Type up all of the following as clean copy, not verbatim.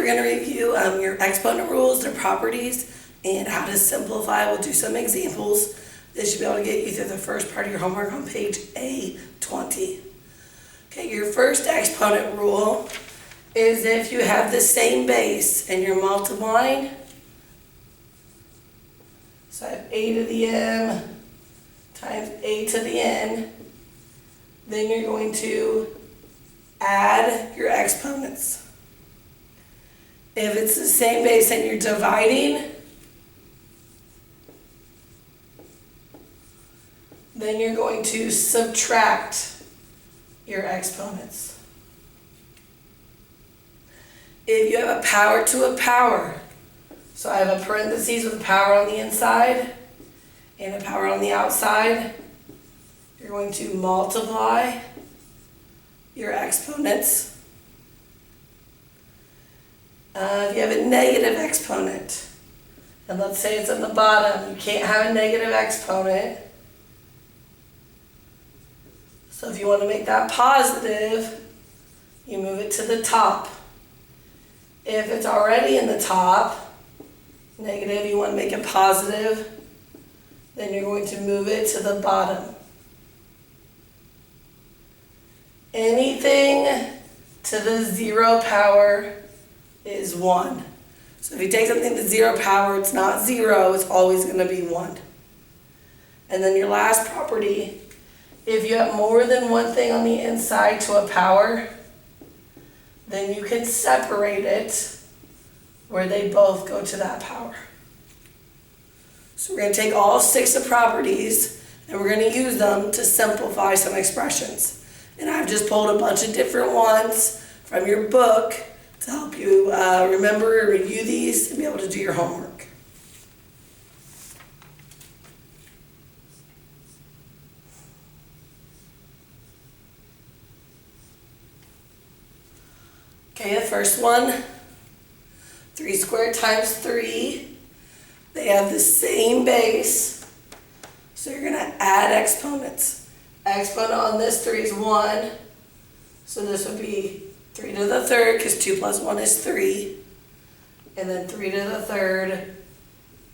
we're going to review your exponent rules, their properties, and how to simplify. We'll do some examples. This should be able to get you through the first part of your homework on page A-20. Okay, your first exponent rule is if you have the same base and you're multiplying, so I have a to the m times a to the n, then you're going to add your exponents. If it's the same base and you're dividing, then you're going to subtract your exponents. If you have a power to a power, so I have a parentheses with a power on the inside and a power on the outside, you're going to multiply your exponents. If you have a negative exponent, and let's say it's on the bottom, you can't have a negative exponent. So if you want to make that positive, you move it to the top. If it's already in the top, negative, you want to make it positive, then you're going to move it to the bottom. Anything to the 0 power is 1. So if you take something to 0 power, it's not 0, it's always going to be 1. And then your last property, if you have more than one thing on the inside to a power, then you can separate it where they both go to that power. So we're going to take all 6 of properties and we're going to use them to simplify some expressions. And I've just pulled a bunch of different ones from your book to help you remember and review these and be able to do your homework. Okay, the first one, 3 squared times 3. They have the same base, so you're going to add exponents. Exponent on this 3 is 1, so this would be 3 to the third, because 2 plus 1 is 3. And then 3 to the third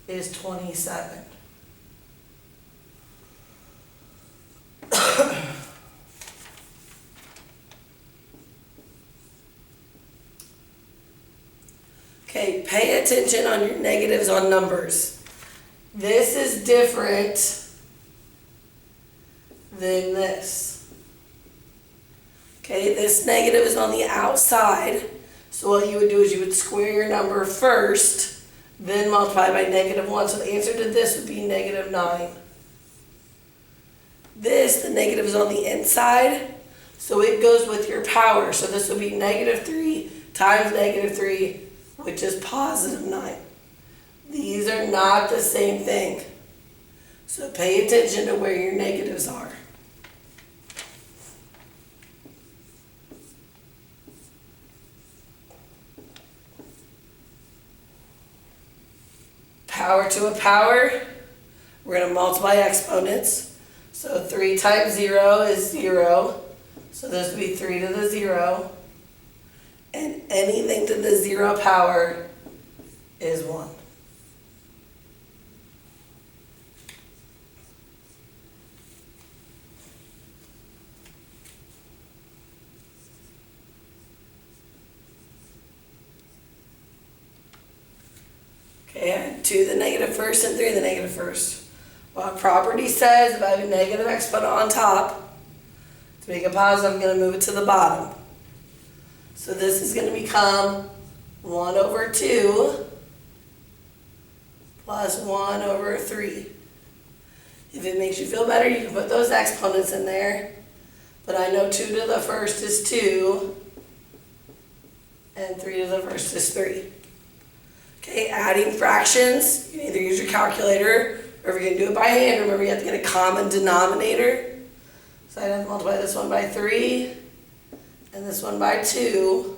is 27. Okay, pay attention on your negatives on numbers. This is different than this. Okay, this negative is on the outside, so what you would do is you would square your number first, then multiply by -1, so the answer to this would be -9. This, the negative is on the inside, so it goes with your power, so this would be -3 times -3, which is +9. These are not the same thing, so pay attention to where your negatives are. Power to a power, we're going to multiply exponents. So 3 times 0 is 0. So this would be 3 to the 0. And anything to the 0 power is 1. Okay, add 2 to the negative first and 3 to the negative first. Well, property says if I have a negative exponent on top, to make it positive, I'm going to move it to the bottom. So this is going to become 1 over 2 plus 1 over 3. If it makes you feel better, you can put those exponents in there. But I know 2 to the first is 2, and 3 to the first is 3. Okay, adding fractions, you can either use your calculator, or if you're going to do it by hand, remember you have to get a common denominator. So I have to multiply this one by 3, and this one by 2.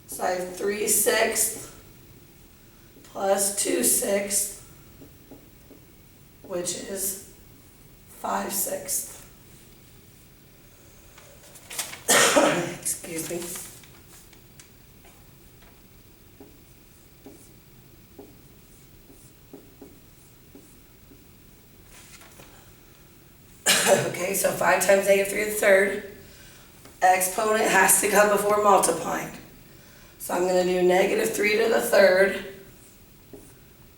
So I have 3/6 plus 2/6, which is 5/6. Excuse me. Okay, so 5 times negative 3 to the third. Exponent has to come before multiplying. So I'm going to do negative 3 to the third,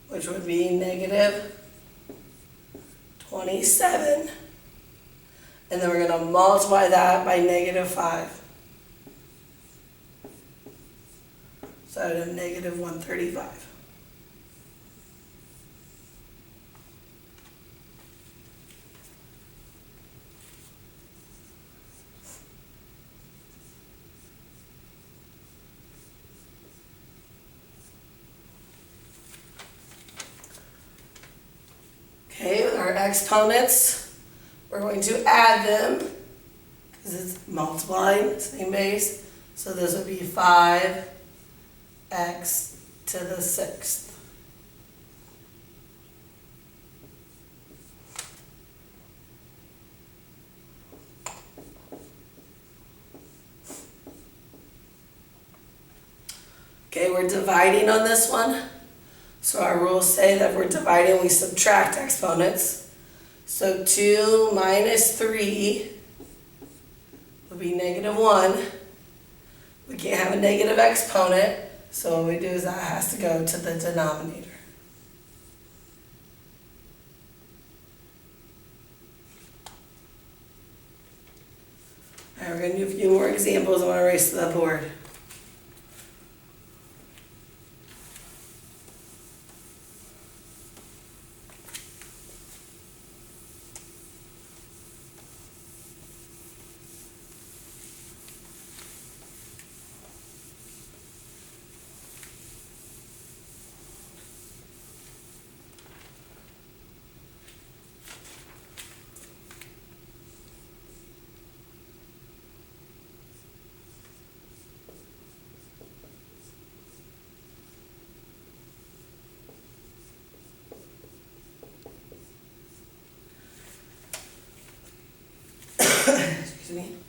which would be negative 27. And then we're going to multiply that by negative 5. So I would have negative 135. Okay, with our exponents, we're going to add them because it's multiplying, same base. So this would be 5x to the 6th. Okay, we're dividing on this one. So our rules say that if we're dividing, we subtract exponents. So 2 minus 3 would be negative 1. We can't have a negative exponent, so what we do is that has to go to the denominator. All right, we're going to do a few more examples. I want to race to the board.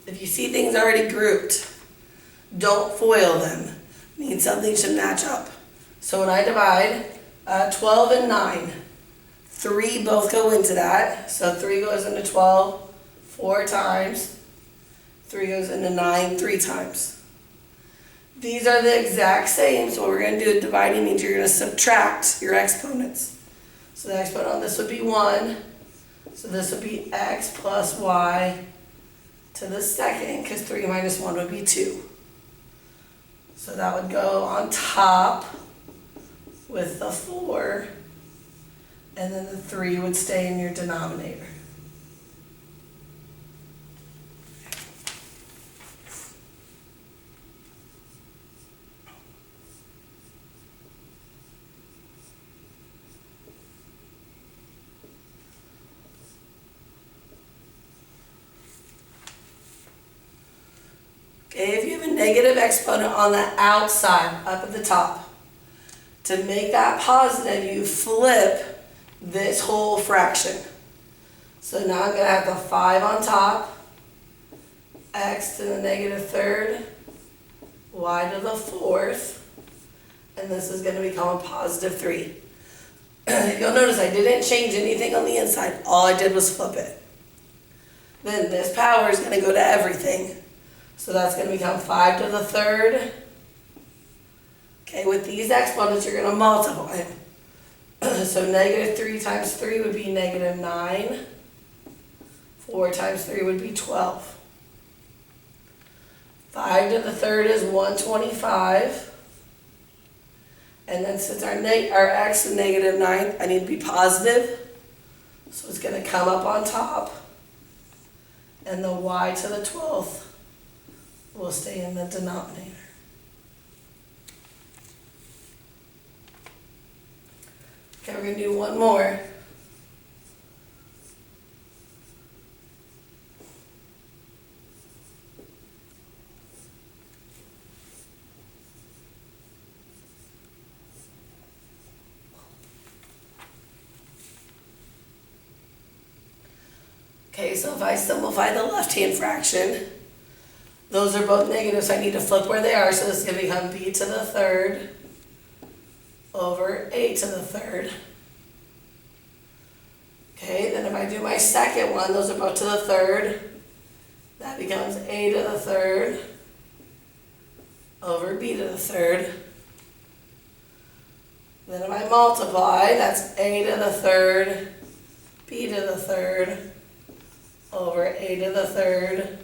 If you see things already grouped, don't FOIL them. It means something should match up. So when I divide 12 and 9, 3 both go into that. So 3 goes into 12 4 times. 3 goes into 9 3 times. These are the exact same. So what we're going to do, dividing means you're going to subtract your exponents. So the exponent on this would be 1. So this would be x plus y to the second, because 3 minus 1 would be 2. So that would go on top with the 4, and then the 3 would stay in your denominator. Okay, if you have a negative exponent on the outside, up at the top, to make that positive, you flip this whole fraction. So now I'm going to have the 5 on top, x to the negative third, y to the fourth, and this is going to become a positive 3. You'll notice I didn't change anything on the inside. All I did was flip it. Then this power is going to go to everything. So that's going to become 5 to the third. Okay, with these exponents, you're going to multiply them. So negative 3 times 3 would be negative 9. 4 times 3 would be 12. 5 to the third is 125. And then since our x is negative 9, I need to be positive. So it's going to come up on top. And the y to the 12th will stay in the denominator. Okay, we're going to do one more. Okay, so if I simplify the left-hand fraction, those are both negative, so I need to flip where they are. So this is going to become b to the third over a to the third. Okay, then if I do my second one, those are both to the third. That becomes a to the third over b to the third. Then if I multiply, that's a to the third, b to the third, over a to the third,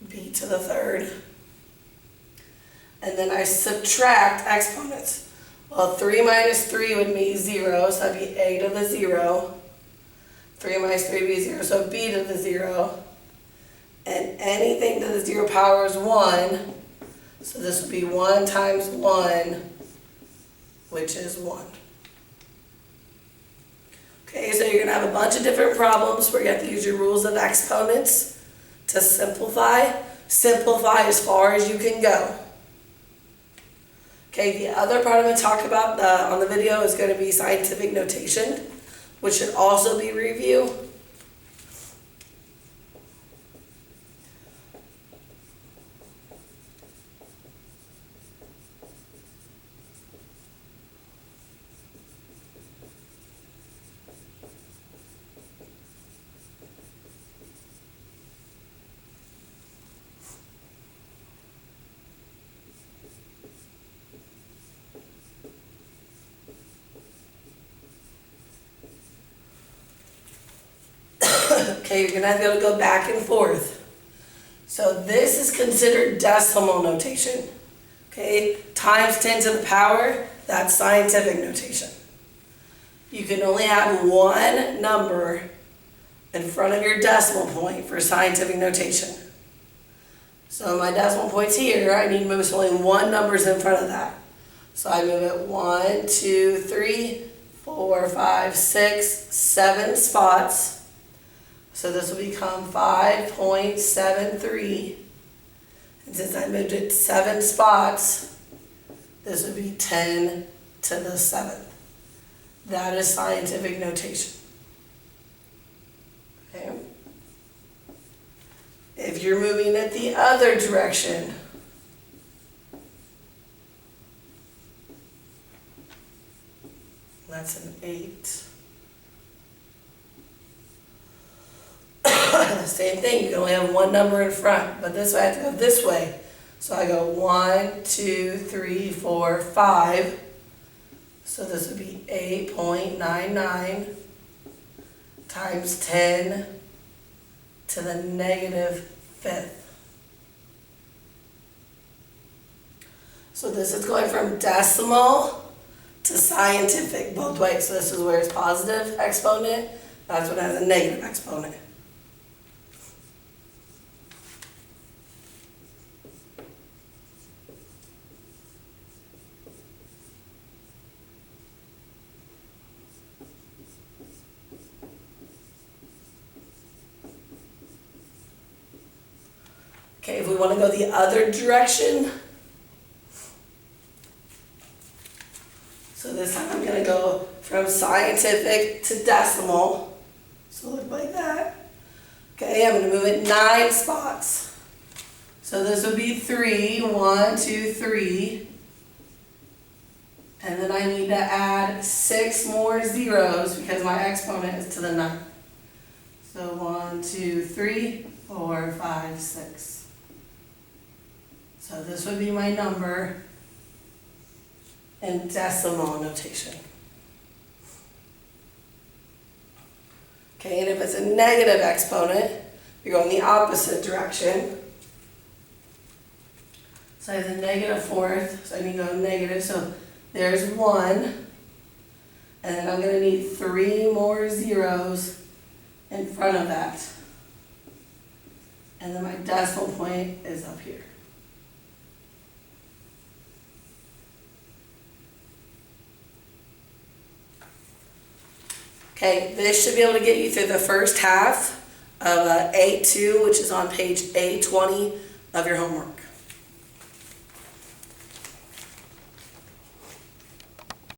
b to the third. And then I subtract exponents. Well, 3 minus 3 would be 0, so that'd be a to the 0. 3 minus 3 would be 0, so b to the 0. And anything to the 0 power is 1, so this would be 1 times 1, which is 1. Okay, so you're going to have a bunch of different problems where you have to use your rules of exponents to simplify. Simplify as far as you can go. Okay, the other part I'm going to talk about on the video is going to be scientific notation, which should also be review. Okay, you're going to have to be able to go back and forth. So this is considered decimal notation. Okay, times 10 to the power, that's scientific notation. You can only have one number in front of your decimal point for scientific notation. So my decimal point's here, I need to move only one number's in front of that. So I move it 1, 2, 3, 4, 5, 6, 7 spots. So this will become 5.73. And since I moved it 7 spots, this would be 10 to the 7th. That is scientific notation. Okay. If you're moving it the other direction, that's an 8. Same thing, you can only have one number in front, but this way I have to go this way. So I go 1, 2, 3, 4, 5. So this would be 8.99 times 10 to the negative 5th. So this is going from decimal to scientific both ways. So this is where it's positive exponent, that's when it has a negative exponent. Okay, if we want to go the other direction, so this time I'm going to go from scientific to decimal, so look like that. Okay, I'm going to move it 9 spots. So this would be 3, 1, 2, 3. And then I need to add 6 more zeros because my exponent is to the 9. So 1, 2, 3, 4, 5, 6. So this would be my number in decimal notation. Okay, and if it's a negative exponent, you're going the opposite direction. So I have the negative 4th, so I need to go negative. So there's 1, and then I'm going to need 3 more zeros in front of that. And then my decimal point is up here. Okay, this should be able to get you through the first half of A-2, which is on page A20 of your homework.